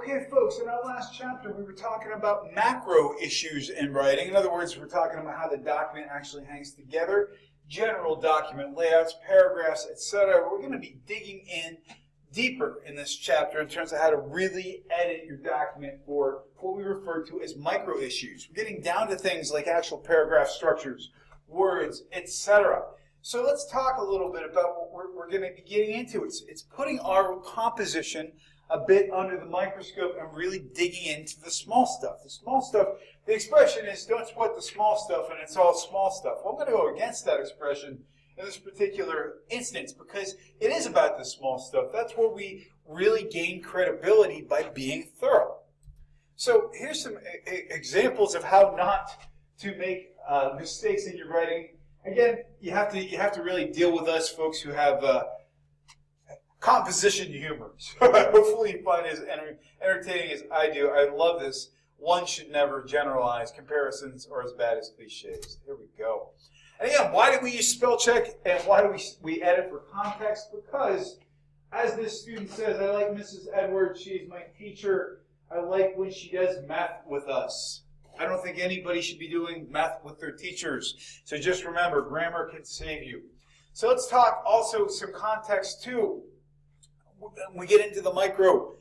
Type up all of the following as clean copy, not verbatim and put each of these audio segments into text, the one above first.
Okay, folks, in our last chapter, we were talking about macro issues in writing. In other words, we're talking about how the document actually hangs together, general document layouts, paragraphs, etc. We're going to be digging in deeper in this chapter in terms of how to really edit your document for what we refer to as micro issues. We're getting down to things like actual paragraph structures, words, etc. So let's talk a little bit about what we're going to be getting into. It's putting our composition a bit under the microscope and really digging into the small stuff. The small stuff, the expression is don't sweat the small stuff and it's all small stuff. Well, I'm going to go against that expression in this particular instance because it is about the small stuff. That's where we really gain credibility by being thorough. So here's some examples of how not to make mistakes in your writing. Again, you have to really deal with us folks who have composition humor. So hopefully you find it as entertaining as I do. I love this. One should never generalize. Comparisons are as bad as cliches. Here we go. And again, why do we use spell check and why do we edit for context? Because, as this student says, I like Mrs. Edwards. She is my teacher. I like when she does math with us. I don't think anybody should be doing math with their teachers. So just remember, grammar can save you. So let's talk also some context too. When we get into the micro,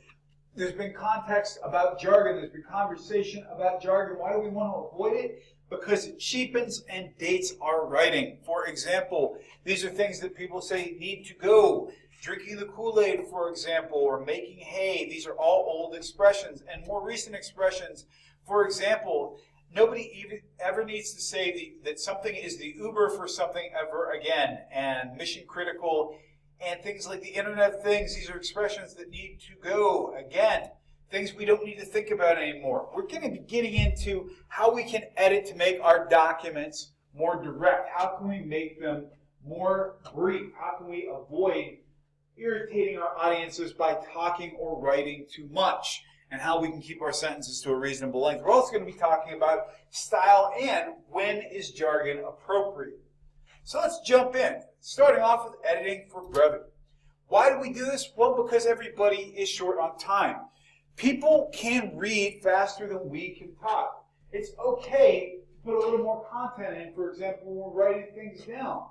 there's been context about jargon. There's been conversation about jargon. Why do we want to avoid it? Because it cheapens and dates our writing. For example, these are things that people say need to go. Drinking the Kool-Aid, for example, or making hay. These are all old expressions. And more recent expressions, for example, nobody even ever needs to say that something is the Uber for something ever again. And mission critical and things like the Internet of Things. These are expressions that need to go again. Things we don't need to think about anymore. We're going to be getting into how we can edit to make our documents more direct. How can we make them more brief? How can we avoid irritating our audiences by talking or writing too much? And how we can keep our sentences to a reasonable length. We're also going to be talking about style and when is jargon appropriate. So let's jump in, starting off with editing for brevity. Why do we do this? Well, because everybody is short on time. People can read faster than we can talk. It's okay to put a little more content in, for example, when we're writing things down.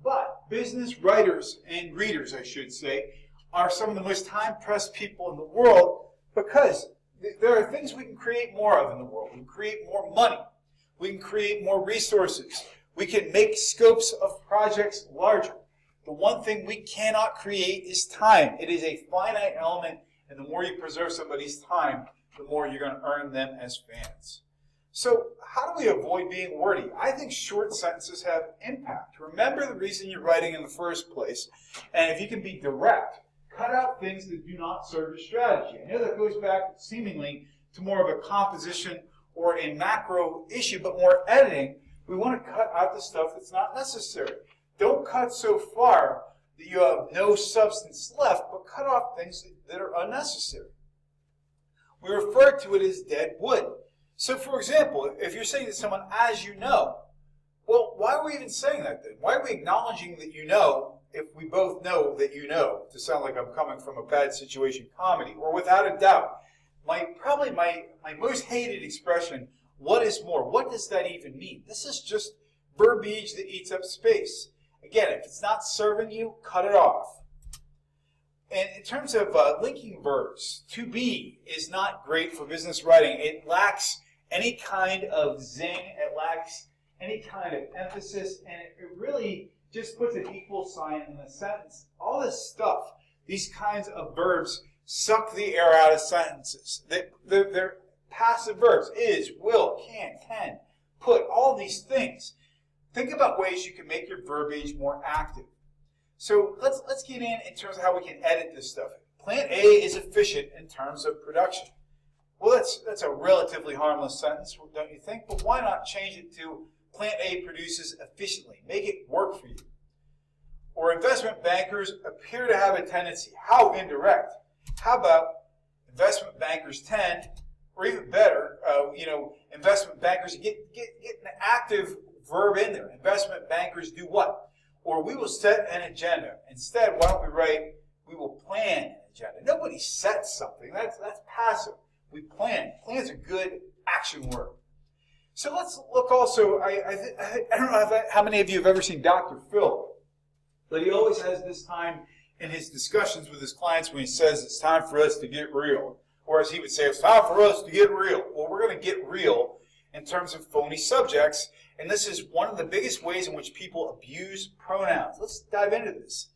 But business writers and readers, I should say, are some of the most time-pressed people in the world because there are things we can create more of in the world. We can create more money. We can create more resources. We can make scopes of projects larger. The one thing we cannot create is time. It is a finite element, and the more you preserve somebody's time, the more you're going to earn them as fans. So how do we avoid being wordy? I think short sentences have impact. Remember the reason you're writing in the first place, and if you can be direct, cut out things that do not serve your strategy. I know that goes back seemingly to more of a composition or a macro issue, but more editing. We want to cut out the stuff that's not necessary. Don't cut so far that you have no substance left, but cut off things that are unnecessary. We refer to it as dead wood. So, for example, if you're saying to someone, as you know, well, why are we even saying that then? Why are we acknowledging that you know if we both know that you know? To sound like I'm coming from a bad situation comedy, or without a doubt. Probably my most hated expression, what is more? What does that even mean? This is just verbiage that eats up space. Again, if it's not serving you, cut it off. And in terms of linking verbs, to be is not great for business writing. It lacks any kind of zing. It lacks any kind of emphasis. And it really just puts an equal sign in the sentence. All this stuff, these kinds of verbs, suck the air out of sentences. They're passive verbs, is, will, can, put, all these things. Think about ways you can make your verbiage more active. So let's get in terms of how we can edit this stuff. Plan A is efficient in terms of production. Well, that's a relatively harmless sentence, don't you think? But why not change it to Plan A produces efficiently? Make it work for you. Or investment bankers appear to have a tendency. How indirect? How about investment bankers tend, or even better, investment bankers get an active verb in there. Investment bankers do what? Or we will set an agenda. Instead, why don't we write, we will plan an agenda. Nobody sets something. That's passive. We plan. Plan's a good action word. So let's look also, I don't know how many of you have ever seen Dr. Phil, but he always has this time in his discussions with his clients when he says it's time for us to get real. Or as he would say, it's time for us to get real. Well, we're going to get real in terms of phony subjects, and this is one of the biggest ways in which people abuse pronouns. Let's dive into this.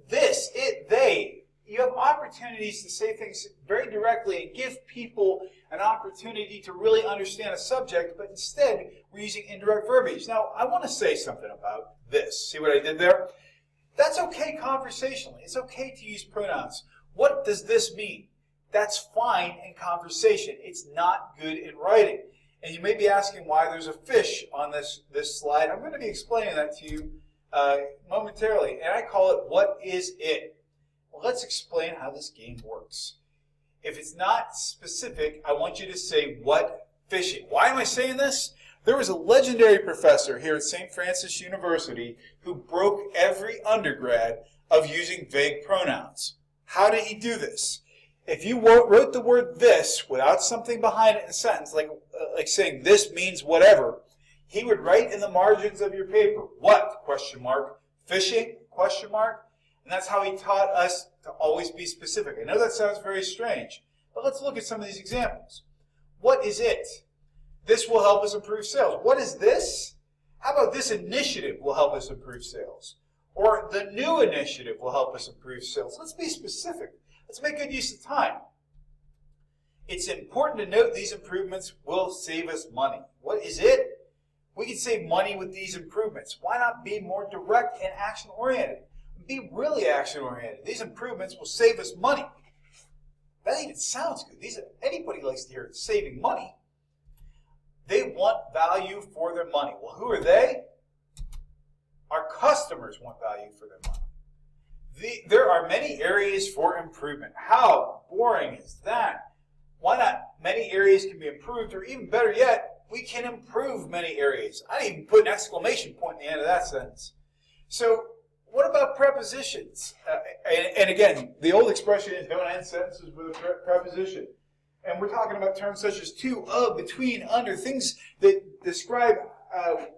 This, it, they. You have opportunities to say things very directly and give people an opportunity to really understand a subject, but instead we're using indirect verbiage. Now, I want to say something about this. See what I did there? That's okay conversationally. It's okay to use pronouns. What does this mean? That's fine in conversation. It's not good in writing. And you may be asking why there's a fish on this slide. I'm going to be explaining that to you momentarily, and I call it, what is it? Well, let's explain how this game works. If it's not specific, I want you to say, what fishing? Why am I saying this? There was a legendary professor here at St. Francis University who broke every undergrad of using vague pronouns. How did he do this? If you wrote the word this without something behind it in a sentence, like saying this means whatever, he would write in the margins of your paper, what, question mark, fishing, question mark. And that's how he taught us to always be specific. I know that sounds very strange, but let's look at some of these examples. What is it? This will help us improve sales. What is this? How about this initiative will help us improve sales? Or the new initiative will help us improve sales. Let's be specific. Let's make good use of time. It's important to note these improvements will save us money. What is it? We can save money with these improvements. Why not be more direct and action-oriented? Be really action-oriented. These improvements will save us money. That even sounds good. Anybody likes to hear saving money. They want value for their money. Well, who are they? Our customers want value for their money. There are many areas for improvement. How boring is that? Why not? Many areas can be improved, or even better yet, we can improve many areas. I didn't even put an exclamation point in the end of that sentence. So, what about prepositions? And again, the old expression is don't end sentences with a preposition. And we're talking about terms such as to, of, between, under, things that describe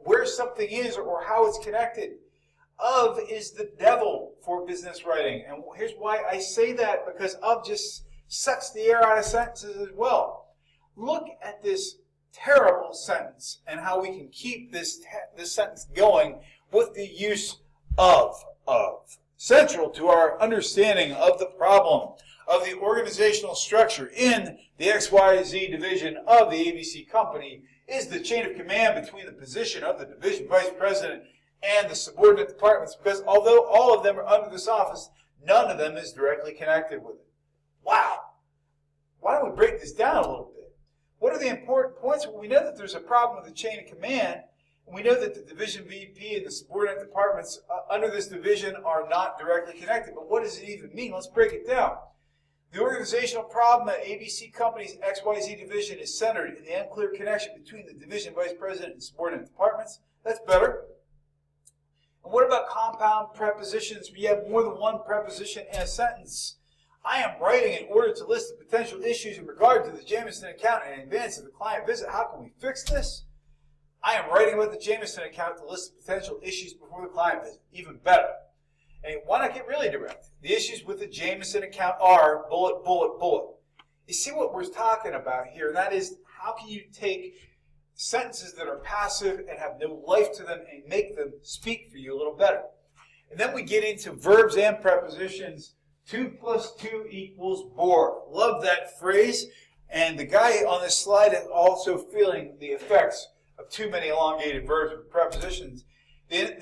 where something is or how it's connected. Of is the devil for business writing. And here's why I say that, because of just sucks the air out of sentences as well. Look at this terrible sentence and how we can keep this sentence going with the use of. Central to our understanding of the problem of the organizational structure in the XYZ division of the ABC company is the chain of command between the position of the division vice president and the subordinate departments, because although all of them are under this office, none of them is directly connected with it. Wow. Why don't we break this down a little bit? What are the important points? Well, we know that there's a problem with the chain of command. We know that the division VP and the subordinate departments under this division are not directly connected. But what does it even mean? Let's break it down. The organizational problem at ABC Company's XYZ division is centered in the unclear connection between the division vice president and subordinate departments. That's better. And what about compound prepositions? We have more than one preposition in a sentence. I am writing in order to list the potential issues in regard to the Jameson account in advance of the client visit. How can we fix this? I am writing about the Jameson account to list the potential issues before the client visit. Even better. And why not get really direct? The issues with the Jameson account are bullet, bullet, bullet. You see what we're talking about here, and that is how can you take sentences that are passive and have no life to them and make them speak for you a little better. And then we get into verbs and prepositions. 2 plus 2 equals bore. Love that phrase. And the guy on this slide is also feeling the effects of too many elongated verbs with prepositions. The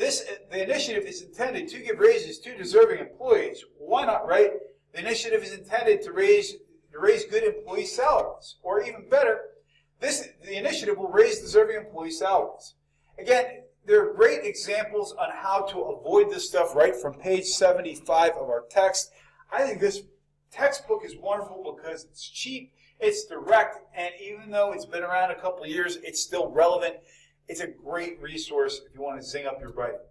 initiative is intended to give raises to deserving employees. Why not write? The initiative is intended to raise good employee salaries. Or even better, the initiative will raise deserving employee salaries. Again, there are great examples on how to avoid this stuff right from page 75 of our text. I think this textbook is wonderful because it's cheap, it's direct, and even though it's been around a couple of years, it's still relevant. It's a great resource if you want to zing up your writing.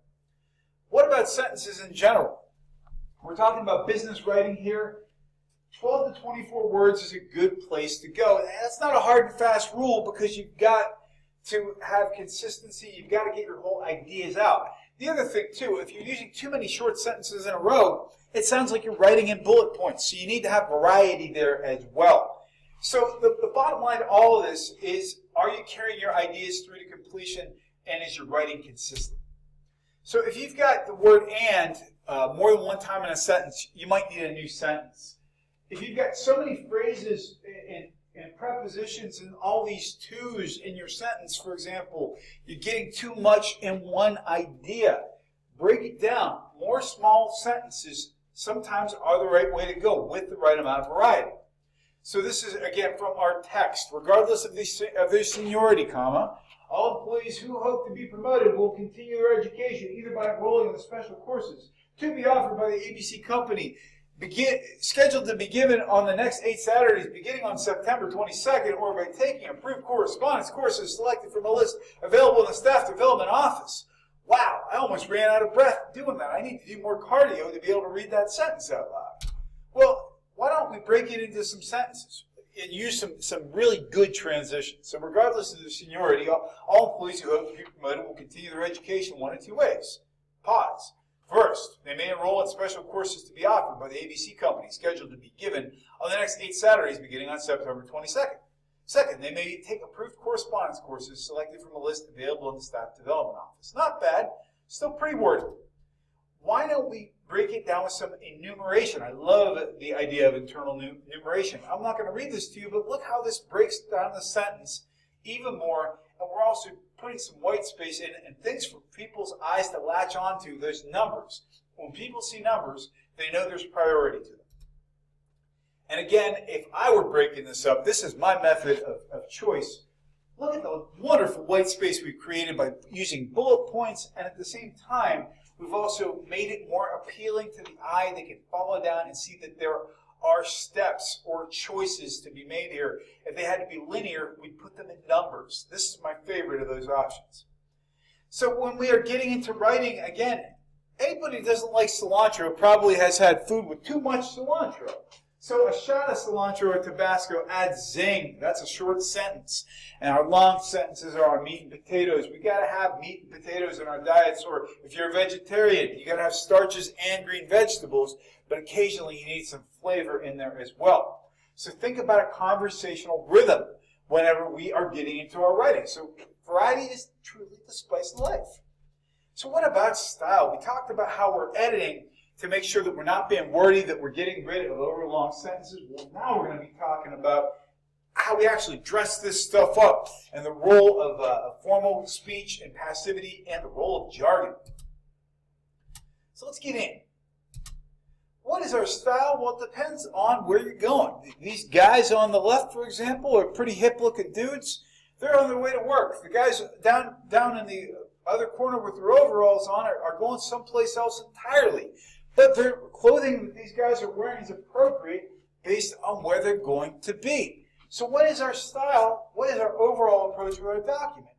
What about sentences in general? We're talking about business writing here. 12 to 24 words is a good place to go. And that's not a hard and fast rule because you've got to have consistency. You've got to get your whole ideas out. The other thing, too, if you're using too many short sentences in a row, it sounds like you're writing in bullet points. So you need to have variety there as well. So the bottom line to all of this is, are you carrying your ideas through to completion, and is your writing consistent? So if you've got the word "and" more than one time in a sentence, you might need a new sentence. If you've got so many phrases and prepositions and all these to's in your sentence, for example, you're getting too much in one idea. Break it down. More small sentences sometimes are the right way to go with the right amount of variety. So this is, again, from our text. Regardless of their seniority, comma, all employees who hope to be promoted will continue their education either by enrolling in the special courses to be offered by the ABC company, scheduled to be given on the next 8 Saturdays beginning on September 22nd, or by taking approved correspondence courses selected from a list available in the staff development office. Wow, I almost ran out of breath doing that. I need to do more cardio to be able to read that sentence out loud. Well, why don't we break it into some sentences and use some really good transitions? So regardless of their seniority, all employees who hope to be promoted will continue their education one of two ways. Pause. First, they may enroll in special courses to be offered by the ABC company, scheduled to be given on the next 8 Saturdays beginning on September 22nd. Second, they may take approved correspondence courses selected from a list available in the staff development office. Not bad, still pretty wordy. Why don't we break it down with some enumeration? I love the idea of internal enumeration. I'm not going to read this to you, but look how this breaks down the sentence even more. And we're also putting some white space in and things for people's eyes to latch onto. Those numbers. When people see numbers, they know there's priority to them. And again, if I were breaking this up, this is my method of choice. Look at the wonderful white space we've created by using bullet points, and at the same time, we've also made it more appealing to the eye. They can follow down and see that there are steps or choices to be made here. If they had to be linear, we'd put them in numbers. This is my favorite of those options. So when we are getting into writing, again, anybody who doesn't like cilantro probably has had food with too much cilantro. So a shot of cilantro or Tabasco adds zing. That's a short sentence. And our long sentences are our meat and potatoes. We got to have meat and potatoes in our diets. Or if you're a vegetarian, you got to have starches and green vegetables. But occasionally you need some flavor in there as well. So think about a conversational rhythm whenever we are getting into our writing. So variety is truly the spice of life. So what about style? We talked about how we're editing to make sure that we're not being wordy, that we're getting rid of overlong sentences. Well, now we're going to be talking about how we actually dress this stuff up and the role of formal speech and passivity and the role of jargon. So let's get in. What is our style? Well, it depends on where you're going. These guys on the left, for example, are pretty hip-looking dudes. They're on their way to work. The guys down in the other corner with their overalls on are going someplace else entirely. But the clothing that these guys are wearing is appropriate based on where they're going to be. So what is our style? What is our overall approach to our document?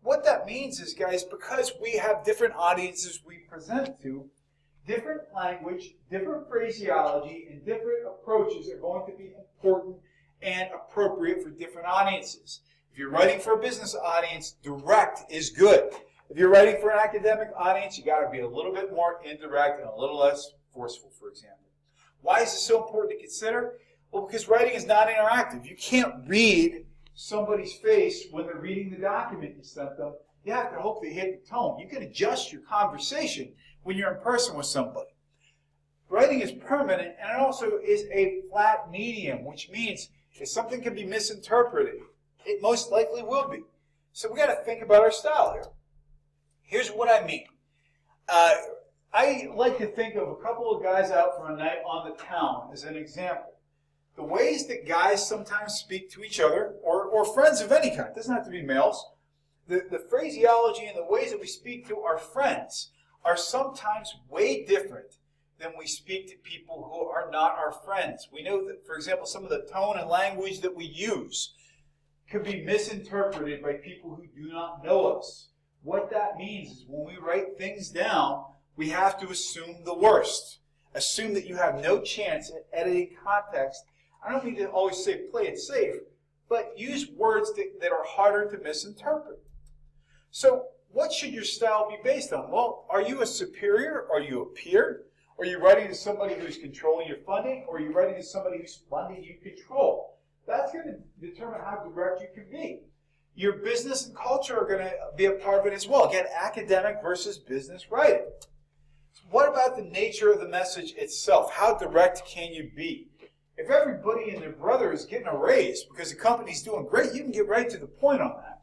What that means is, guys, because we have different audiences we present to, different language, different phraseology, and different approaches are going to be important and appropriate for different audiences. If you're writing for a business audience, direct is good. If you're writing for an academic audience, you got to be a little bit more indirect and a little less forceful, for example. Why is this so important to consider? Well, because writing is not interactive. You can't read somebody's face when they're reading the document you sent them. You have to hope they hit the tone. You can adjust your conversation when you're in person with somebody. Writing is permanent, and it also is a flat medium, which means if something can be misinterpreted, it most likely will be. So we got to think about our style here. Here's what I mean. I like to think of a couple of guys out for a night on the town as an example. The ways that guys sometimes speak to each other, or friends of any kind, it doesn't have to be males, the phraseology and the ways that we speak to our friends are sometimes way different than we speak to people who are not our friends. We know that, for example, some of the tone and language that we use could be misinterpreted by people who do not know us. What that means is when we write things down, we have to assume the worst. assume that you have no chance at editing context. I don't mean to always say play it safe, but use words that are harder to misinterpret. So what should your style be based on? Well, are you a superior? Are you a peer? Are you writing to somebody who's controlling your funding? Or are you writing to somebody whose funding you control? That's going to determine how direct you can be. Your business and culture are going to be a part of it as well. Again, academic versus business writing. So what about the nature of the message itself? How direct can you be? If everybody and their brother is getting a raise because the company's doing great, you can get right to the point on that.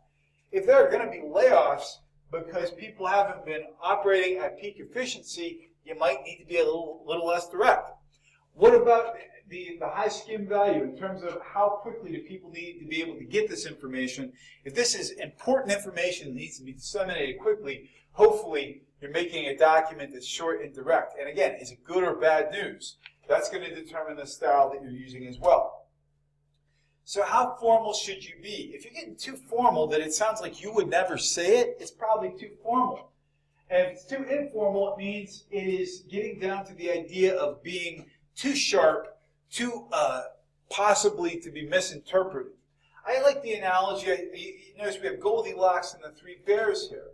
If there are going to be layoffs because people haven't been operating at peak efficiency, you might need to be a little less direct. What about the high skim value in terms of how quickly do people need to be able to get this information? If this is important information that needs to be disseminated quickly, hopefully you're making a document that's short and direct. And again, is it good or bad news? That's going to determine the style that you're using as well. So how formal should you be? If you're getting too formal that it sounds like you would never say it, it's probably too formal. And if it's too informal, it means it is getting down to the idea of being too sharp, too possibly to be misinterpreted. I like the analogy, you notice we have Goldilocks and the three bears here.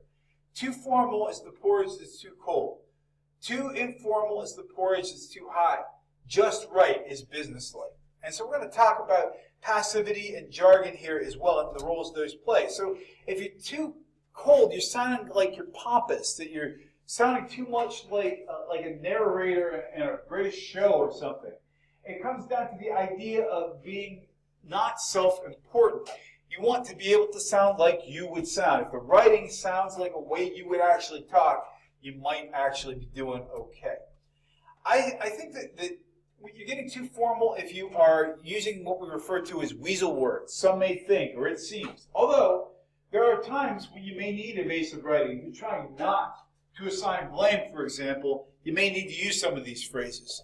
Too formal is the porridge that's too cold. Too informal is the porridge that's too hot. Just right is businesslike. And so we're going to talk about passivity and jargon here as well and the roles those play. So if you're too cold, you're sounding like you're pompous, that you're sounding too much like a narrator in a British show or something. It comes down to the idea of being not self-important. You want to be able to sound like you would sound. If the writing sounds like a way you would actually talk, you might actually be doing okay. I think that you're getting too formal if you are using what we refer to as weasel words. Some may think, or it seems. Although, there are times when you may need evasive writing. If you're trying not to assign blame, for example, you may need to use some of these phrases.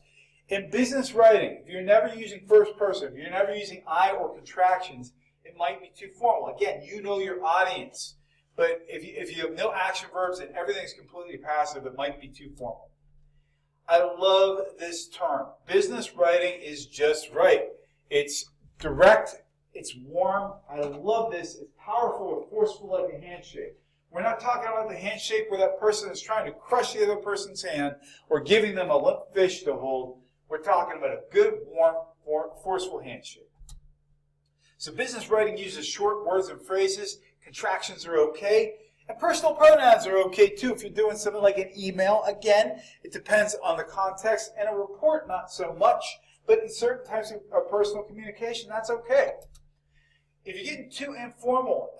In business writing, if you're never using first person, if you're never using I or contractions, it might be too formal. Again, you know your audience. But if you have no action verbs and everything's completely passive, it might be too formal. I love this term. Business writing is just right. It's direct. It's warm. I love this. It's powerful or forceful like a handshake. We're not talking about the handshake where that person is trying to crush the other person's hand or giving them a limp fish to hold. We're talking about a good, warm, forceful handshake. So business writing uses short words and phrases. Contractions are okay. And personal pronouns are okay too if you're doing something like an email. Again, it depends on the context. And a report, not so much. But in certain types of personal communication, that's okay. If you're getting too informal,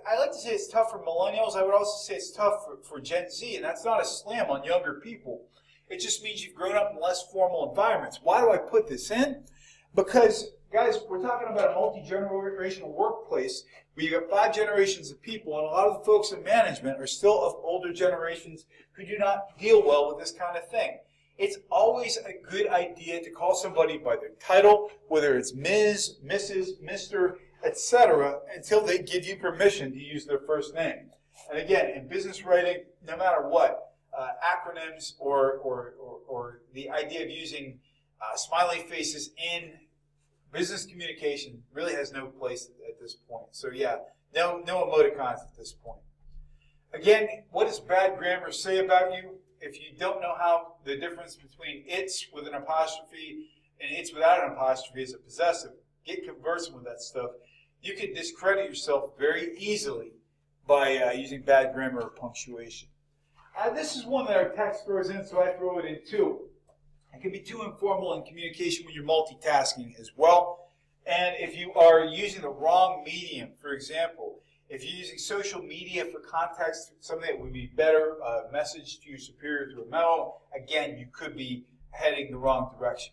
I like to say it's tough for millennials. I would also say it's tough for Gen Z. And that's not a slam on younger people. It just means you've grown up in less formal environments. Why do I put this in? Because, guys, we're talking about a multi-generational workplace where you got 5 generations of people, and a lot of the folks in management are still of older generations who do not deal well with this kind of thing. It's always a good idea to call somebody by their title, whether it's Ms., Mrs., Mr., etc., until they give you permission to use their first name. And again, in business writing, no matter what, acronyms or the idea of using smiley faces in business communication really has no place at this point. So yeah, no emoticons at this point. Again, what does bad grammar say about you? If you don't know how the difference between it's with an apostrophe and it's without an apostrophe is a possessive, get conversant with that stuff. You can discredit yourself very easily by using bad grammar or punctuation. This is one that our text throws in, so I throw it in too. It can be too informal in communication when you're multitasking as well. And if you are using the wrong medium, for example, if you're using social media for context, something that would be better, a message to your superior through a memo, again, you could be heading the wrong direction.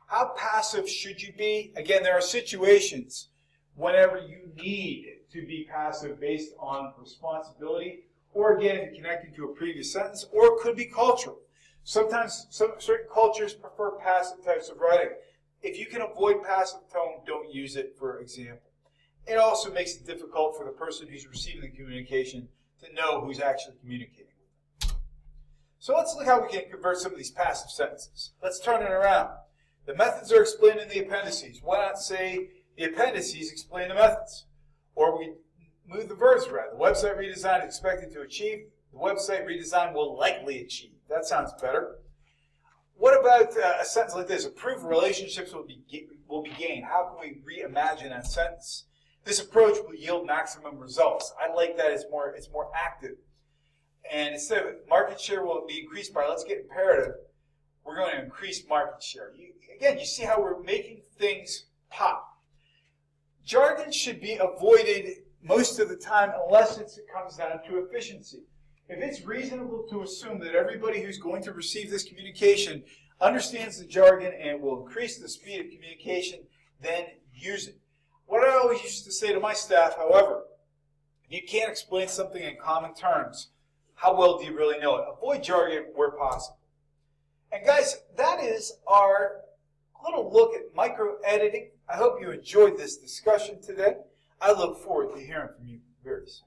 How passive should you be? Again, there are situations whenever you need to be passive based on responsibility, or again, connecting to a previous sentence, or it could be cultural. Sometimes certain cultures prefer passive types of writing. If you can avoid passive tone, don't use it, for example. It also makes it difficult for the person who's receiving the communication to know who's actually communicating with them. So let's look how we can convert some of these passive sentences. Let's turn it around. The methods are explained in the appendices. Why not say the appendices explain the methods? Or we move the verbs around. The website redesign is expected to achieve. The website redesign will likely achieve. That sounds better. What about a sentence like this? Improved relationships will be gained. How can we reimagine that sentence? This approach will yield maximum results. I like that. It's more active. And instead of market share will be increased by, let's get imperative, we're going to increase market share. Again, you see how we're making things pop. Jargon should be avoided most of the time unless it comes down to efficiency. If it's reasonable to assume that everybody who's going to receive this communication understands the jargon and will increase the speed of communication, then use it. What I always used to say to my staff, however, if you can't explain something in common terms, how well do you really know it? Avoid jargon where possible. And guys, that is our little look at micro-editing. I hope you enjoyed this discussion today. I look forward to hearing from you very soon.